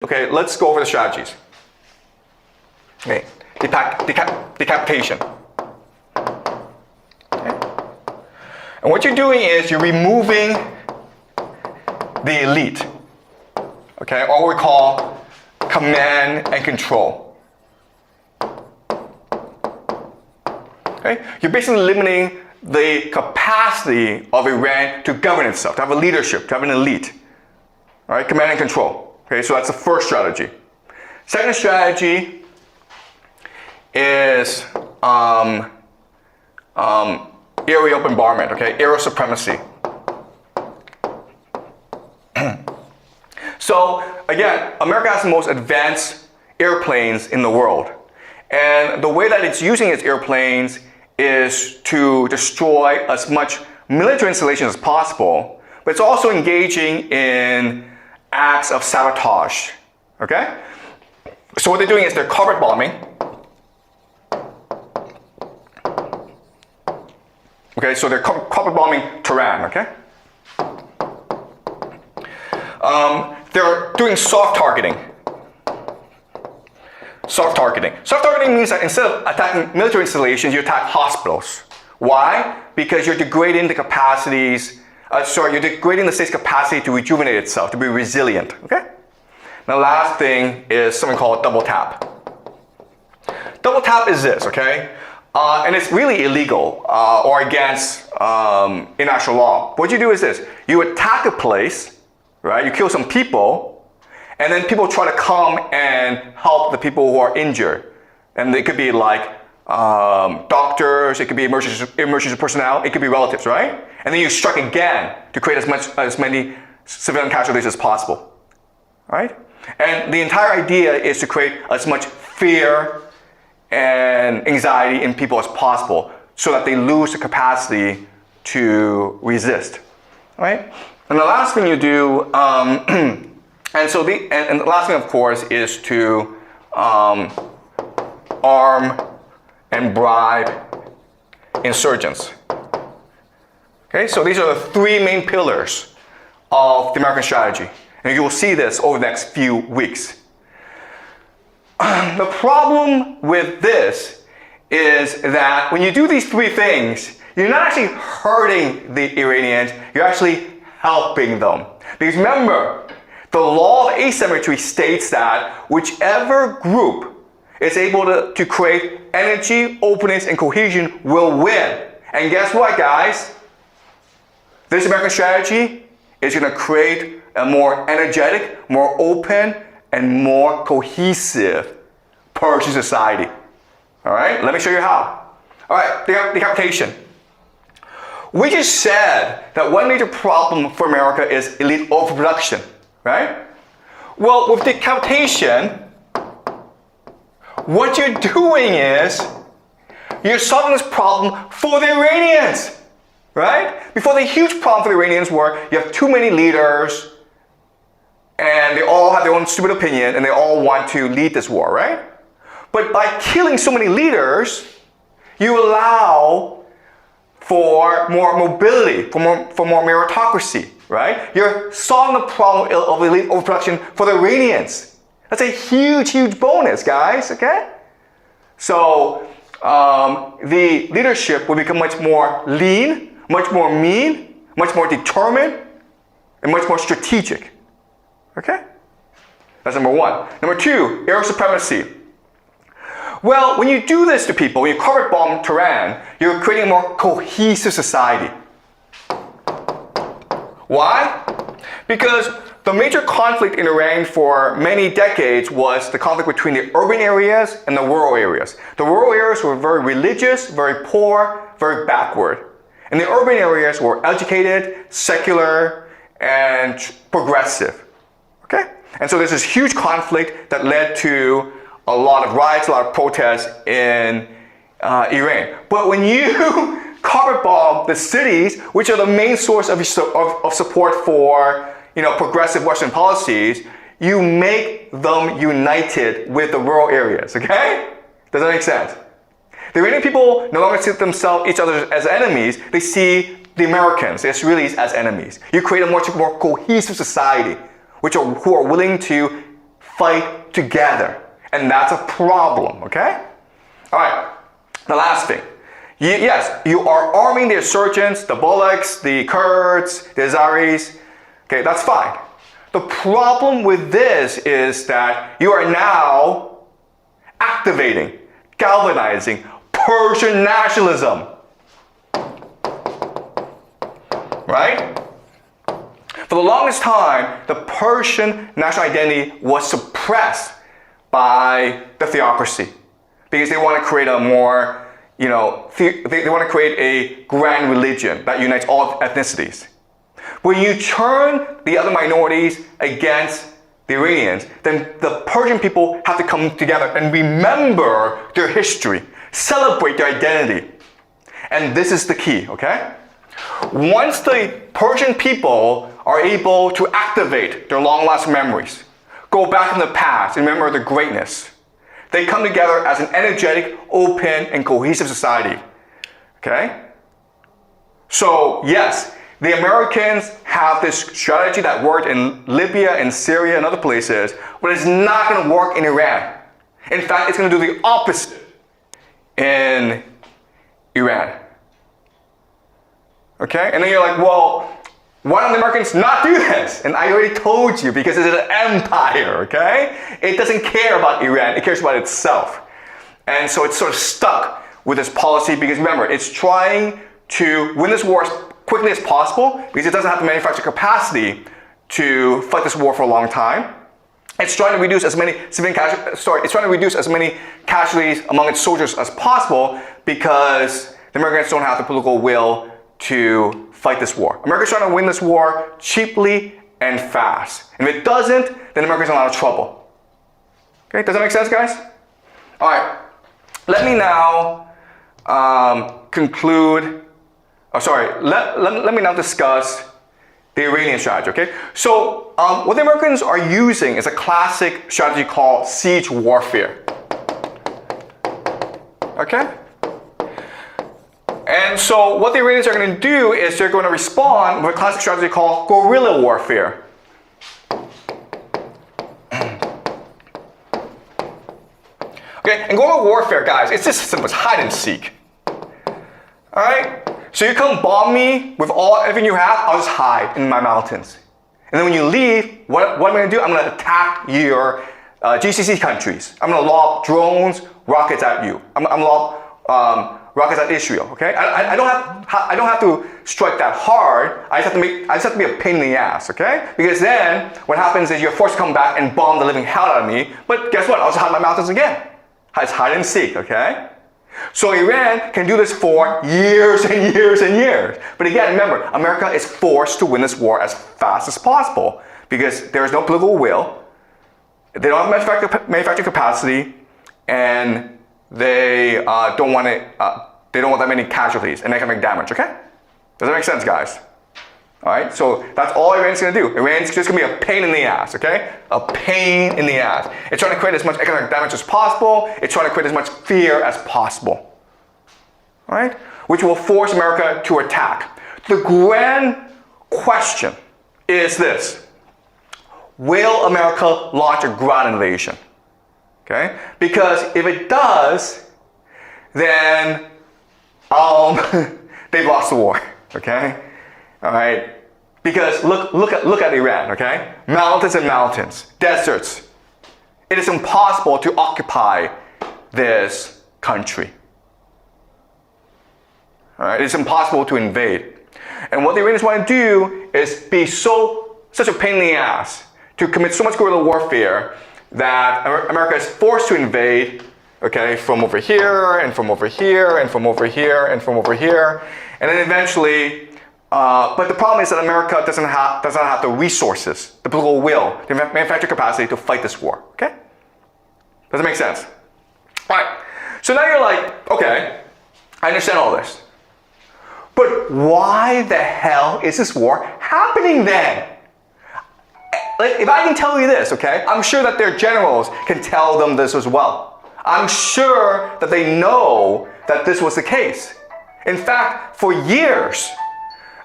Okay, let's go over the strategies. Okay, decapitation. Okay. And what you're doing is you're removing the elite. Okay, or what we call command and control. Okay, you're basically limiting the capacity of Iran to govern itself, to have a leadership, to have an elite. All right, command and control. Okay, so that's the first strategy. Second strategy is area bombardment, okay, aerial supremacy. So again, America has the most advanced airplanes in the world. And the way that it's using its airplanes is to destroy as much military installations as possible, but it's also engaging in acts of sabotage, okay? So what they're doing is they're carpet bombing. Okay, so they're carpet bombing Tehran, okay? They're doing soft targeting. Soft targeting. Soft targeting means that instead of attacking military installations, you attack hospitals. Why? Because you're degrading the capacities, you're degrading the state's capacity to rejuvenate itself, to be resilient, okay? Now, the last thing is something called double tap. Double tap is this, okay? And it's really illegal or against international law. What you do is this. You attack a place, right? You kill some people, and then people try to come and help the people who are injured. And it could be like doctors, it could be emergency personnel, it could be relatives, right? And then you strike again to create as many civilian casualties as possible, right? And the entire idea is to create as much fear and anxiety in people as possible so that they lose the capacity to resist, right? And the last thing you do, and the last thing, of course, is to arm and bribe insurgents. Okay, so these are the three main pillars of the American strategy. And you will see this over the next few weeks. The problem with this is that when you do these three things, you're not actually hurting the Iranians, you're actually helping them. Because remember, the law of asymmetry states that whichever group is able to create energy, openness, and cohesion will win. And guess what, guys? This American strategy is going to create a more energetic, more open, and more cohesive Persian society. All right, let me show you how. All right, decapitation. We just said that one major problem for America is elite overproduction, right? Well, with decapitation, what you're doing is you're solving this problem for the Iranians, right? Before, the huge problem for the Iranians were you have too many leaders and they all have their own stupid opinion and they all want to lead this war, right? But by killing so many leaders, you allow for more mobility, for more meritocracy, right? You're solving the problem of elite overproduction for the Iranians. That's a huge, huge bonus, guys, okay? So the leadership will become much more lean, much more mean, much more determined, and much more strategic, okay? That's number one. Number two, air supremacy. Well, when you do this to people, when you carpet bomb Tehran, you're creating a more cohesive society. Why? Because the major conflict in Iran for many decades was the conflict between the urban areas and the rural areas. The rural areas were very religious, very poor, very backward. And the urban areas were educated, secular, and progressive. Okay? And so there's this huge conflict that led to a lot of riots, a lot of protests in Iran. But when you carpet bomb the cities, which are the main source of support for progressive Western policies, you make them united with the rural areas, okay? Does that make sense? The Iranian people no longer see each other as enemies, they see the Americans, the Israelis, as enemies. You create a much more cohesive society, who are willing to fight together. And that's a problem, okay? All right, the last thing. Yes, you are arming the insurgents, the Bullocks, the Kurds, the Azaris. Okay, that's fine. The problem with this is that you are now activating, galvanizing Persian nationalism. Right? For the longest time, the Persian national identity was suppressed by the theocracy because they want to create a more, they want to create a grand religion that unites all ethnicities. When you turn the other minorities against the Iranians, then the Persian people have to come together and remember their history, celebrate their identity. And this is the key, okay? Once the Persian people are able to activate their long-lost memories, go back in the past and remember their greatness, they come together as an energetic, open, and cohesive society, okay? So, yes, the Americans have this strategy that worked in Libya and Syria and other places, but it's not going to work in Iran. In fact, it's going to do the opposite in Iran. Okay? And then you're like, well, why don't the Americans not do this? And I already told you, because it's an empire, okay? It doesn't care about Iran, it cares about itself. And so it's sort of stuck with this policy because remember, it's trying to win this war as quickly as possible because it doesn't have the manufacturing capacity to fight this war for a long time. It's trying to reduce as many casualties among its soldiers as possible because the Americans don't have the political will to fight this war. America's trying to win this war cheaply and fast. And if it doesn't, then America's in a lot of trouble. Okay, does that make sense, guys? All right, let me now let me now discuss the Iranian strategy, okay? So what the Americans are using is a classic strategy called siege warfare. Okay? And so what the Iranians are going to do is they're going to respond with a classic strategy called guerrilla warfare. Okay, and guerrilla warfare, guys, it's just simple, it's hide and seek. Alright? So you come bomb me with everything you have, I'll just hide in my mountains. And then when you leave, what am I going to do? I'm going to attack your GCC countries. I'm going to lob drones, rockets at you. I'm going to lob rockets at Israel. Okay? I don't have to strike that hard. I just have to be a pain in the ass. Okay? Because then what happens is you're forced to come back and bomb the living hell out of me. But guess what? I'll just hide in my mountains again. It's hide and seek. Okay? So Iran can do this for years and years and years. But again, remember, America is forced to win this war as fast as possible because there is no political will, they don't have manufacturing capacity, and they don't want that many casualties and economic damage, okay? Does that make sense, guys? All right, so that's all Iran's gonna do. Iran's just gonna be a pain in the ass, okay? A pain in the ass. It's trying to create as much economic damage as possible. It's trying to create as much fear as possible, all right? Which will force America to attack. The grand question is this: will America launch a ground invasion? Okay? Because if it does, then they've lost the war, okay? All right, because look at Iran, okay? Mountains and mountains, deserts. It is impossible to occupy this country. All right, it's impossible to invade. And what the Iranians want to do is be such a pain in the ass to commit so much guerrilla warfare that America is forced to invade, okay, from over here and from over here and from over here and from over here, and then eventually. But the problem is that America doesn't have the resources, the political will, the manufacturing capacity to fight this war. Okay? Does it make sense? All right. So now you're like, okay, I understand all this. But why the hell is this war happening then? Like, if I can tell you this, okay, I'm sure that their generals can tell them this as well. I'm sure that they know that this was the case. In fact, for years,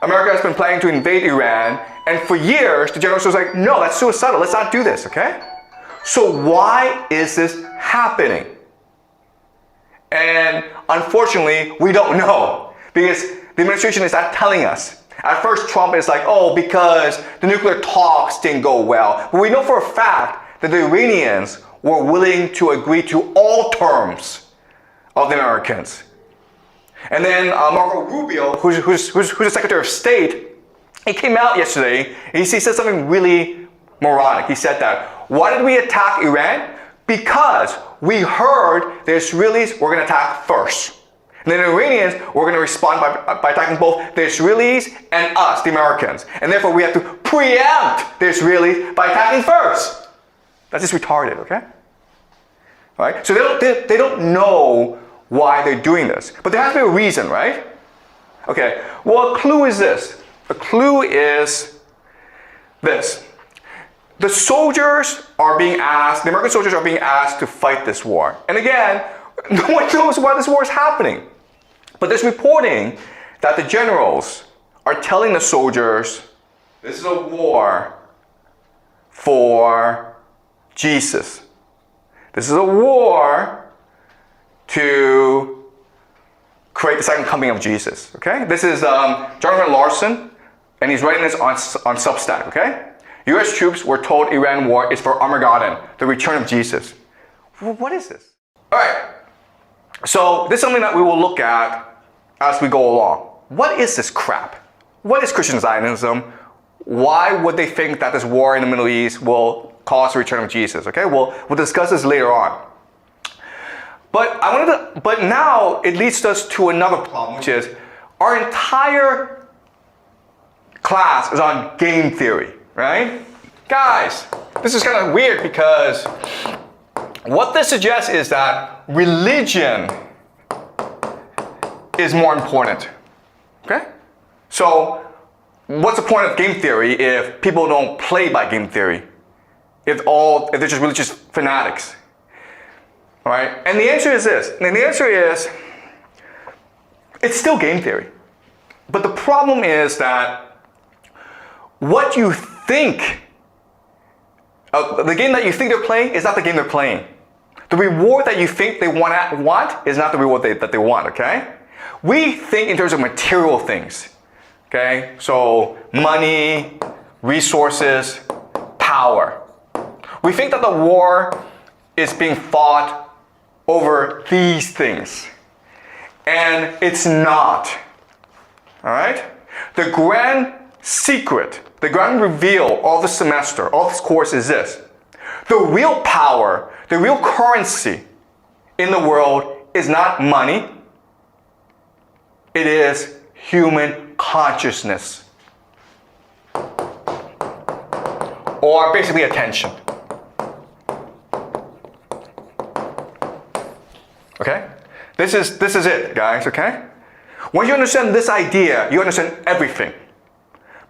America has been planning to invade Iran, and for years, the generals was like, no, that's suicidal, let's not do this, okay? So why is this happening? And unfortunately, we don't know because the administration is not telling us. At first, Trump is like, oh, because the nuclear talks didn't go well. But we know for a fact that the Iranians were willing to agree to all terms of the Americans. And then Marco Rubio, who's the Secretary of State, he came out yesterday and he said something really moronic. He said that, why did we attack Iran? Because we heard the Israelis were going to attack first. And then the Iranians were going to respond by attacking both the Israelis and us, the Americans. And therefore we have to preempt the Israelis by attacking first. That's just retarded, okay? All right? So they don't know why they're doing this. But there has to be a reason, right? Okay, well, a clue is this. A clue is this. The soldiers are being asked, the American soldiers are being asked to fight this war. And again, no one knows why this war is happening. But there's reporting that the generals are telling the soldiers, this is a war for Jesus. This is a war to create the second coming of Jesus, okay? This is Jonathan Larson, and he's writing this on Substack, okay? U.S. troops were told Iran war is for Armageddon, the return of Jesus. What is this? All right, so this is something that we will look at as we go along. What is this crap? What is Christian Zionism? Why would they think that this war in the Middle East will cause the return of Jesus? Okay, we'll discuss this later on. But now it leads us to another problem, which is our entire class is on game theory, right? Guys, this is kind of weird because what this suggests is that religion is more important, okay? So what's the point of game theory if people don't play by game theory? If they're just religious fanatics, all right? And the answer is this, and the answer is, it's still game theory. But the problem is that what you think, the game that you think they're playing is not the game they're playing. The reward that you think they want is not the reward that they want, okay? We think in terms of material things, okay? So money, resources, power. We think that the war is being fought over these things. And it's not, all right? The grand secret, the grand reveal of the semester, of this course is this. The real power, the real currency in the world is not money. It is human consciousness. Or basically attention. Okay? This is it, guys, okay? When you understand this idea, you understand everything.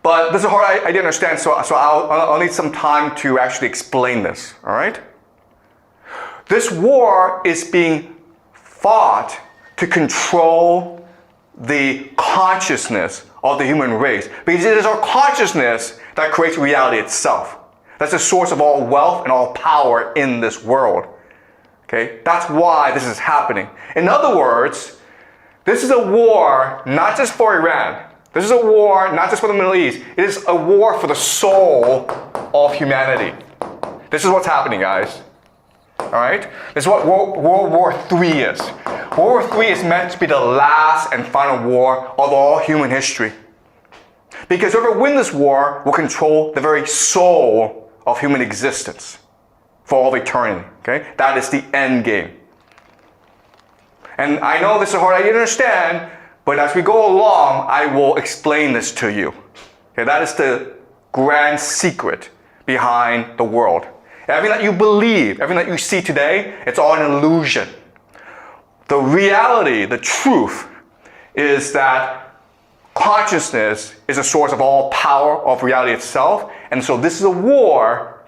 But this is a hard idea to understand, so I'll need some time to actually explain this, all right? This war is being fought to control the consciousness of the human race. Because it is our consciousness that creates reality itself. That's the source of all wealth and all power in this world. Okay? That's why this is happening. In other words, this is a war not just for Iran. This is a war not just for the Middle East. It is a war for the soul of humanity. This is what's happening, guys. Alright? This is what World War III is. World War III is meant to be the last and final war of all human history. Because whoever wins this war will control the very soul of human existence for all of eternity. Okay? That is the end game. And I know this is hard idea to understand, but as we go along, I will explain this to you. Okay? That is the grand secret behind the world. Everything that you believe, everything that you see today, it's all an illusion. The reality, the truth, is that consciousness is a source of all power of reality itself. And so this is a war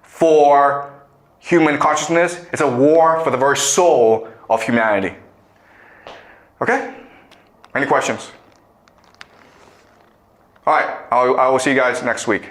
for human consciousness. It's a war for the very soul of humanity. Okay? Any questions? All right, I will see you guys next week.